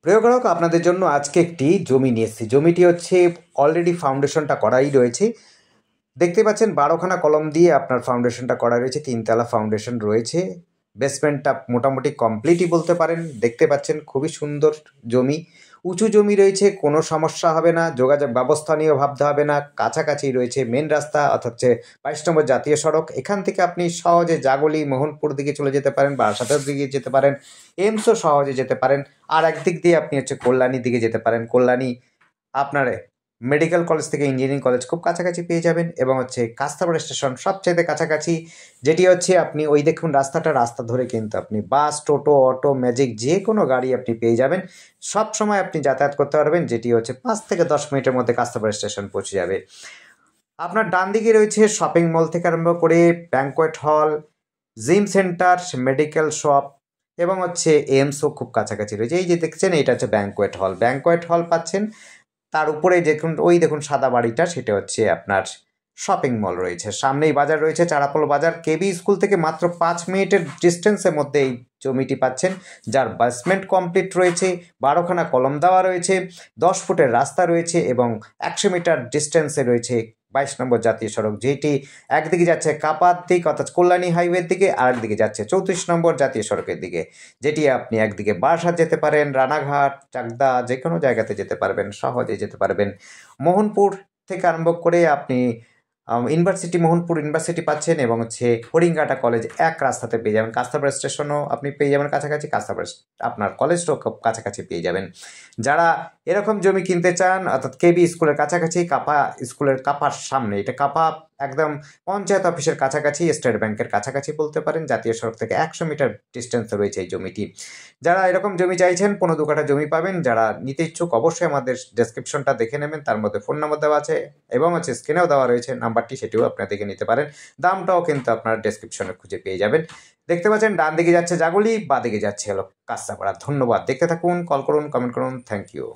প্রিয় গ্রাহক, আপনাদের জন্য আজকে একটি জমি নিয়ে এসেছি। জমিটি হচ্ছে অলরেডি ফাউন্ডেশনটা করাই রয়েছে। দেখতে পাচ্ছেন 12খানা কলম দিয়ে আপনার ফাউন্ডেশনটা করা রয়েছে। 3তলা ফাউন্ডেশন রয়েছে। বেসমেন্টটা মোটামুটি কমপ্লিটই বলতে পারেন। দেখতে পাচ্ছেন খুবই সুন্দর জমি, উঁচু জমি রয়েছে, কোনো সমস্যা হবে না। যোগাযোগ ব্যবস্থা নিয়েও ভাবতে হবে না। কাছাকাছি রয়েছে মেন রাস্তা, অর্থাৎ হচ্ছে 22 নম্বর জাতীয় সড়ক। এখান থেকে আপনি সহজে জাগলি, মোহনপুর দিকে চলে যেতে পারেন, বারাসাতের দিকে যেতে পারেন, এমসও সহজে যেতে পারেন। আর একদিক দিয়ে আপনি হচ্ছে কল্যাণীর দিকে যেতে পারেন। কল্যাণী আপনার মেডিকেল কলেজ থেকে ইঞ্জিনিয়ারিং কলেজ খুব কাছাকাছি পেয়ে যাবেন, এবং হচ্ছে কাস্তাবড় স্টেশন সবচাইতে কাছাকাছি, যেটি হচ্ছে আপনি ওই দেখুন রাস্তা ধরে কিন্তু আপনি বাস, টোটো, অটো, ম্যাজিক যে কোনো গাড়ি আপনি পেয়ে যাবেন। সব সময় আপনি যাতায়াত করতে পারবেন, যেটি হচ্ছে 5 থেকে 10 মিনিটের মধ্যে কাস্তাবড় স্টেশন পৌঁছে যাবে। আপনার ডান দিকে রয়েছে শপিং মল থেকে আরম্ভ করে banquet hall, gym centre, medical shop, এবং হচ্ছে এমসও খুব কাছাকাছি রয়েছে। এই যে দেখছেন, এটা হচ্ছে ব্যাঙ্কোয়েট হল পাচ্ছেন। তার উপরে দেখুন, ওই দেখুন সাদা বাড়িটা, সেটা হচ্ছে আপনার শপিং মল রয়েছে। সামনেই বাজার রয়েছে, চারাপোল বাজার। কেবি স্কুল থেকে মাত্র 5 মিনিটের ডিস্টেন্সের মধ্যে এই জমিটি পাচ্ছেন, যার বেসমেন্ট কমপ্লিট রয়েছে, 12খানা কলম দেওয়া রয়েছে, 10 ফুটের রাস্তা রয়েছে, এবং 100 মিটার ডিস্টেন্সে রয়েছে 22 নম্বর জাতীয় সড়ক, যেটি একদিকে যাচ্ছে কাপার দিক অর্থাৎ কল্যাণী হাইওয়ের দিকে, আর একদিকে যাচ্ছে 34 নম্বর জাতীয় সড়কের দিকে, যেটি আপনি একদিকে বারাসাত যেতে পারেন, রানাঘাট, চাকদা, যে কোনো জায়গাতে যেতে পারবেন, সহজে যেতে পারবেন। মোহনপুর থেকে আরম্ভ করে আপনি মোহনপুর ইউনিভার্সিটি পাচ্ছেন, এবং হচ্ছে হরিঙ্গাটা কলেজ এক রাস্তাতে পেয়ে যাবেন। কাস্তাবড় স্টেশনও আপনি পেয়ে যাবেন কাছাকাছি, কাস্তাবড় আপনার কলেজটাও খুব কাছাকাছি পেয়ে যাবেন। যারা এরকম জমি কিনতে চান, অর্থাৎ কেবি স্কুলের কাছাকাছি, কাপা স্কুলের কাপার সামনে, এটা কাপা একদম পঞ্চায়েত অফিসের কাছাকাছি, স্টেট ব্যাংকের কাছাকাছি বলতে পারেন, জাতীয় সড়ক থেকে 100 মিটার ডিস্টেন্সে রয়েছে এই জমিটি। যারা এরকম জমি চাইছেন, 15-2 কাঠা জমি পাবেন। যারা নিতে ইচ্ছুক অবশ্যই আমাদের ডেসক্রিপশনটা দেখে নেবেন, তার মধ্যে ফোন নাম্বার দেওয়া আছে, এবং হচ্ছে স্ক্রিনেও দেওয়া রয়েছে নাম্বারটি, সেটিও আপনারা দেখে নিতে পারেন। দামটাও কিন্তু আপনারা ডেসক্রিপশনে খুঁজে পেয়ে যাবেন। দেখতে পাচ্ছেন ডান দিকে যাচ্ছে জাগুলি, বা দিকে যাচ্ছে হলো কাঁচরাপাড়া। ধন্যবাদ। দেখতে থাকুন, কল করুন, কমেন্ট করুন। Thank you.